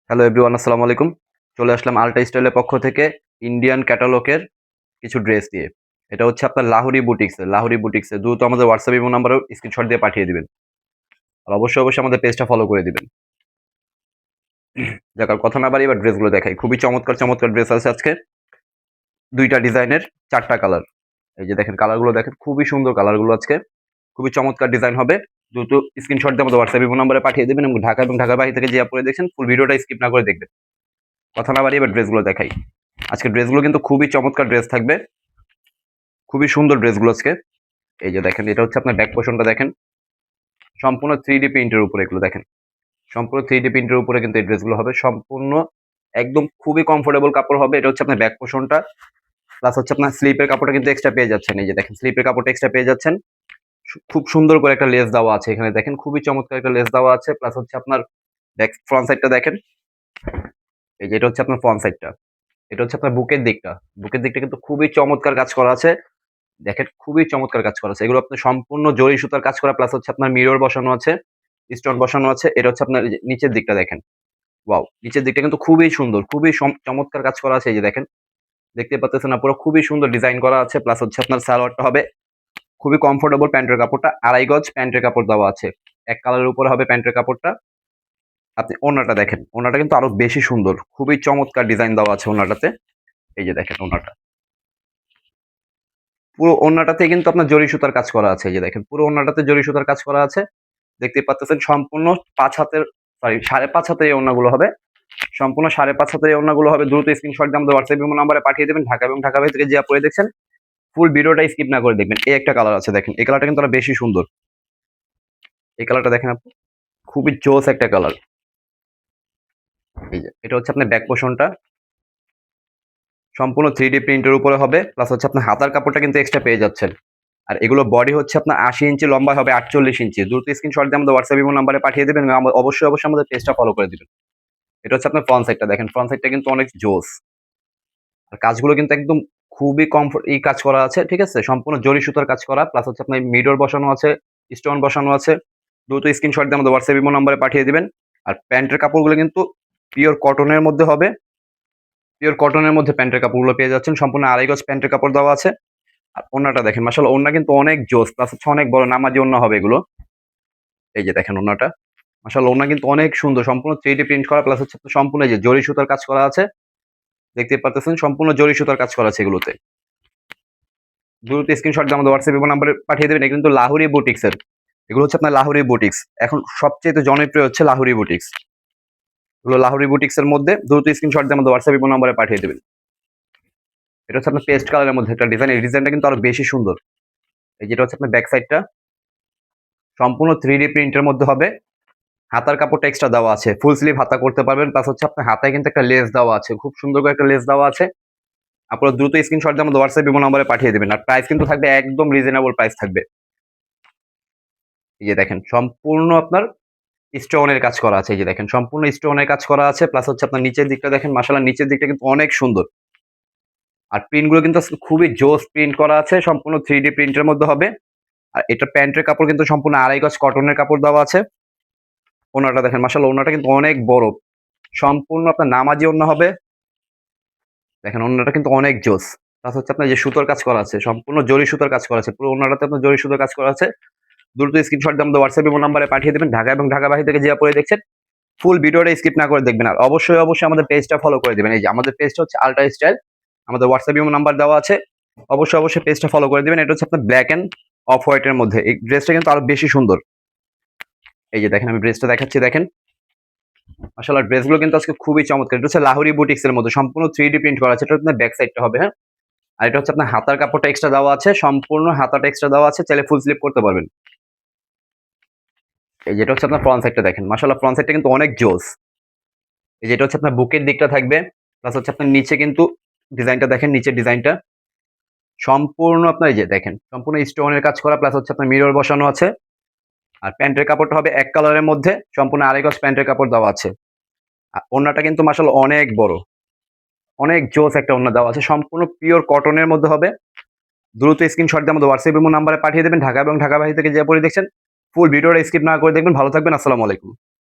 Hello everyone, আসসালামু আলাইকুম। চলে আসলাম আল্টা স্টাইলের পক্ষ থেকে ইন্ডিয়ান ক্যাটালগের কিছু ড্রেস দিয়ে। এটা হচ্ছে আপনার লাহোরি বুটিক্সের দ্রুত আমাদের হোয়াটসঅ্যাপ ইমো নাম্বারেও স্ক্রিনশট দিয়ে পাঠিয়ে দিবেন। আর অবশ্যই আমাদের পেজটা ফলো করে দিবেন। যাক আর কথা না বাড়িয়ে এবার ড্রেসগুলো দেখাই। খুবই চমৎকার ড্রেস আছে আজকে। ২ টা ডিজাইনের ৪ টা কালার। এই যে দেখেন কালারগুলো দেখেন, খুবই সুন্দর কালারগুলো আজকে। খুবই চমৎকার ডিজাইন হবে। দ্রুত স্ক্রিনশট দিয়ে আমাদের হোয়াটসঅ্যাপ ইমো নাম্বারে পাঠিয়ে দিবেন এবং ঢাকার বাইরে থেকে যে আপনারা দেখছেন ফুল ভিডিওটা স্কিপ না করে দেখবেন। কথা না বাড়িয়ে এবার ড্রেসগুলো দেখাই। আজকে ড্রেসগুলো কিন্তু খুবই চমৎকার ড্রেস থাকবে। খুবই সুন্দর ড্রেসগুলো আজকে। এই যে দেখেন, এটা হচ্ছে আপনার ব্যাক পোর্শনটা দেখেন। সম্পূর্ণ 3D প্রিন্টের উপরে এগুলো দেখেন। সম্পূর্ণ 3D প্রিন্টের উপরে কিন্তু এই ড্রেসগুলো হবে। সম্পূর্ণ একদম খুবই কমফোর্টেবল কাপড় হবে। এটা হচ্ছে আপনার ব্যাক পোর্শনটা। প্লাস হচ্ছে আপনার স্লিপের কাপড়টা কিন্তু এক্সট্রা পেয়ে যাচ্ছেন। এই যে দেখেন, স্লিপের কাপড়টা এক্সট্রা পেয়ে যাচ্ছেন। খুব সুন্দর করে একটা লেস দেওয়া আছে এখানে দেখেন। খুবই চমৎকার একটা লেস দেওয়া আছে। প্লাস হচ্ছে আপনার ব্যাক ফ্রন্ট সাইডটা দেখেন। এই যে এটা হচ্ছে আপনার ফ্রন্ট সাইডটা। এটা হচ্ছে আপনার বুকের দিকটা। বুকের দিকটা কিন্তু খুবই চমৎকার কাজ করা আছে। দেখেন খুবই চমৎকার কাজ করা আছে। এগুলো আপনার সম্পূর্ণ জরি সুতার কাজ করা, প্লাস হচ্ছে আপনার মিরর বসানো আছে, স্টোন বসানো আছে। এটা হচ্ছে আপনার এই যে নিচের দিকটা দেখেন। ওয়াও! নিচের দিকটা কিন্তু খুবই সুন্দর, খুবই চমৎকার কাজ করা আছে। এই যে দেখেন, দেখতে পাচ্ছেন না, পুরো খুবই সুন্দর ডিজাইন করা আছে। প্লাস হচ্ছে আপনার সালোয়ারটা হবে খুবই কমফোর্টেবল। প্যান্টের কাপড়টা ২.৫ গজ প্যান্টের কাপড় দেওয়া আছে। এক কালারের উপরে হবে প্যান্টের কাপড়টা। আপনি ওড়নাটা দেখেন। ওড়নাটা কিন্তু আরো বেশি সুন্দর। খুবই চমৎকার ডিজাইন দেওয়া আছে ওড়নাটাতে। এই যে দেখেন ওড়নাটা। পুরো ওড়নাটাতে কিন্তু আপনার জরি সুতার কাজ করা আছে। এই যে দেখেন, পুরো ওড়নাটাতে জরি সুতার কাজ করা আছে। দেখতেই পাচ্ছেন সম্পূর্ণ ৫ হাতের, সরি ৫.৫ হাতের এই ওড়নাগুলো হবে। সম্পূর্ণ ৫.৫ হাতের এই ওড়নাগুলো হবে। দ্রুত স্ক্রিনশট দিয়ে আমাদের হোয়াটসঅ্যাপ ইমো নাম্বারে পাঠিয়ে দিবেন। ঢাকা বাইরে থেকে যে আপনারা দেখছেন ফুল ভিডিওটা স্কিপ না করে দেখবেন। এই একটা কালার আছে দেখেন। এই কালারটা কিন্তু আরো বেশি সুন্দর। এই কালারটা দেখেন আপনি। খুবই জোস একটা কালার। এই যে এটা হচ্ছে আপনার ব্যাক পোর্শনটা। সম্পূর্ণ 3D প্রিন্টের উপরে হবে। প্লাস হচ্ছে আপনার হাতার কাপড়টা কিন্তু এক্সট্রা পেয়ে যাচ্ছেন। আর এগুলো বডি হচ্ছে আপনার ৮০ ইঞ্চি, লম্বা হবে ৪৮ ইঞ্চি। দ্রুত স্ক্রিনশট দিয়ে আমাদের হোয়াটসঅ্যাপ ইমো নাম্বারে পাঠিয়ে দিবেন। অবশ্যই আমাদের পেজটা ফলো করে দিবেন। এটা হচ্ছে আপনার ফ্রন্ট সাইডটা দেখেন। ফ্রন্ট সাইডটা কিন্তু অনেক জোস। আর কাজগুলো কিন্তু একদম খুবই কাজ করা আছে। ঠিক আছে? সম্পূর্ণ জরি সুতার কাজ করা। প্লাস হচ্ছে আপনার মিরর বসানো আছে, স্টোন বসানো আছে। দ্রুত স্ক্রিনশট দিয়ে আমাদের হোয়াটসঅ্যাপ ইমো নাম্বারে পাঠিয়ে দিবেন। আর প্যান্টের কাপড়গুলো কিন্তু পিওর কটনের মধ্যে হবে। পিওর কটনের মধ্যে প্যান্টের কাপড়গুলো পেয়ে যাচ্ছেন। সম্পূর্ণ ২.৫ গজ প্যান্টের কাপড় দেওয়া আছে। আর ওড়নাটা দেখেন। মাশাআল্লাহ, ওড়না কিন্তু অনেক জোস। প্লাস হচ্ছে অনেক বড় নামাজি ওড়না হবে এগুলো। এই যে দেখেন ওড়নাটা। মাশাআল্লাহ, ওড়না কিন্তু অনেক সুন্দর। সম্পূর্ণ 3D প্রিন্ট করা, প্লাস হচ্ছে সম্পূর্ণ এই যে জরি সুতার কাজ করা আছে। দেখতেই পারতেছেন সম্পূর্ণ জরি সুতার কাজ করা আছে এগুলোতে। দ্রুত স্ক্রিনশট দিয়ে আমাদের হোয়াটসঅ্যাপ ইমো নাম্বারে পাঠিয়ে দেবেন। এটা কিন্তু লাহোরি বুটিক্সের। এগুলো হচ্ছে আপনার লাহোরি বুটিক্স। এখন সবচেয়ে জনপ্রিয় হচ্ছে লাহোরি বুটিক্স। এগুলো লাহোরি বুটিক্সের মধ্যে। দ্রুত স্ক্রিনশট দিয়ে আমাদের হোয়াটসঅ্যাপ ইমো নাম্বারে পাঠিয়ে দেবেন। এটা হচ্ছে আপনার পেস্ট কালারের মধ্যে একটা ডিজাইন। এই ডিজাইনটা কিন্তু আরো বেশি সুন্দর। এই যেটা হচ্ছে আপনার ব্যাক সাইডটা। সম্পূর্ণ 3D প্রিন্টের মধ্যে হবে। হাতার কাপড়টা এক্সট্রা দেওয়া আছে। ফুল স্লিভ হাতা করতে পারবেন। প্লাস হচ্ছে আপনার হাতায় কিন্তু একটা লেস দেওয়া আছে। খুব সুন্দর করে একটা লেস দেওয়া আছে। আপনারা দ্রুত স্ক্রিনশট দিয়ে আমাদের হোয়াটসঅ্যাপ ইমো নাম্বারে পাঠিয়ে দিবেন। আর প্রাইস কিন্তু থাকবে একদম রিজনেবল প্রাইস থাকবে। এই যে দেখেন, সম্পূর্ণ আপনার স্টোনের কাজ করা আছে। এই যে দেখেন, সম্পূর্ণ স্টোনের কাজ করা আছে। প্লাস হচ্ছে আপনার নিচের দিকটা দেখেন। মাশাআল্লাহ, নিচের দিকটা কিন্তু অনেক সুন্দর। আর প্রিন্ট গুলো কিন্তু খুবই জোস প্রিন্ট করা আছে। সম্পূর্ণ 3D প্রিন্টের মধ্যে হবে। আর এটা প্যান্টের কাপড় কিন্তু সম্পূর্ণ ২.৫ গজ কটনের কাপড় দেওয়া আছে। ওড়নাটা দেখেন। মাশাআল্লাহ, ওড়নাটা কিন্তু অনেক বড়। সম্পূর্ণ আপনার নামাজি ওড়না হবে। দেখেন ওড়নাটা কিন্তু অনেক জোস। প্লাস হচ্ছে আপনার যে সুতোর কাজ করা আছে, সম্পূর্ণ জরি সুতোর কাজ করা আছে। পুরো ওড়নাটাতে আপনার জরি সুতোর কাজ করা আছে। দ্রুত স্ক্রিনশট দিয়ে আমাদের হোয়াটসঅ্যাপ ইমো নাম্বারে পাঠিয়ে দিবেন। ঢাকা বাইরে থেকে যে পরে দেখছেন ফুল ভিডিওটা স্কিপ না করে দেখবেন। আর অবশ্যই আমাদের পেজটা ফলো করে দিবেন। এই যে আমাদের পেজটা হচ্ছে আল্ট্রা স্টাইল। আমাদের হোয়াটসঅ্যাপ ইমো নাম্বার দেওয়া আছে। অবশ্যই পেজটা ফলো করে দিবেন। এটা হচ্ছে আপনার ব্ল্যাক এন্ড অফ হোয়াইট এর মধ্যে। এই ড্রেসটা কিন্তু আরো বেশি সুন্দর। এই যে দেখেন, আমি ড্রেসটা দেখাচ্ছি দেখেন। মাশাআল্লাহ, ড্রেসগুলো কিন্তু আজকে খুবই চমৎকার। এটা হচ্ছে লাহোরি বুটিক্স এর মধ্যে সম্পূর্ণ 3D প্রিন্ট করা আছে। এটা আপনার ব্যাক সাইডটা হবে, হ্যাঁ। আর এটা হচ্ছে আপনার হাতার কাপড়টা এক্সট্রা দেওয়া আছে। সম্পূর্ণ হাতাটা এক্সট্রা দেওয়া আছে। চাইলে ফুল স্লিভ করতে পারবেন। এই যেটা হচ্ছে আপনার ফ্রন্ট সাইডটা দেখেন। মাশাআল্লাহ, ফ্রন্ট সাইডটা কিন্তু অনেক জোস। এই যেটা হচ্ছে আপনার বুকের দিকটা থাকবে। প্লাস হচ্ছে আপনার নিচে কিন্তু ডিজাইনটা দেখেন। নিচের ডিজাইনটা সম্পূর্ণ আপনার এই যে দেখেন, সম্পূর্ণ স্টোনের কাজ করা। প্লাস হচ্ছে আপনার মিরর বসানো আছে। আর প্যান্টের কাপড়টা হবে এক কালারের মধ্যে। সম্পূর্ণ ২.৫ গজ প্যান্টের কাপড় দেওয়া আছে। আর ওড়নাটা কিন্তু মাশাআল্লাহ অনেক বড়। অনেক জোস একটা ওড়না দেওয়া আছে। সম্পূর্ণ পিওর কটনের মধ্যে হবে। দ্রুত স্ক্রিনশট দিয়ে আমাদের হোয়াটসঅ্যাপ ইমো নাম্বারে পাঠিয়ে দেবেন। ঢাকা বাইরে থেকে যে পরে দেখছেন ফুল ভিডিওটা স্কিপ না করে দেখবেন। ভালো থাকবেন। আসসালামু আলাইকুম।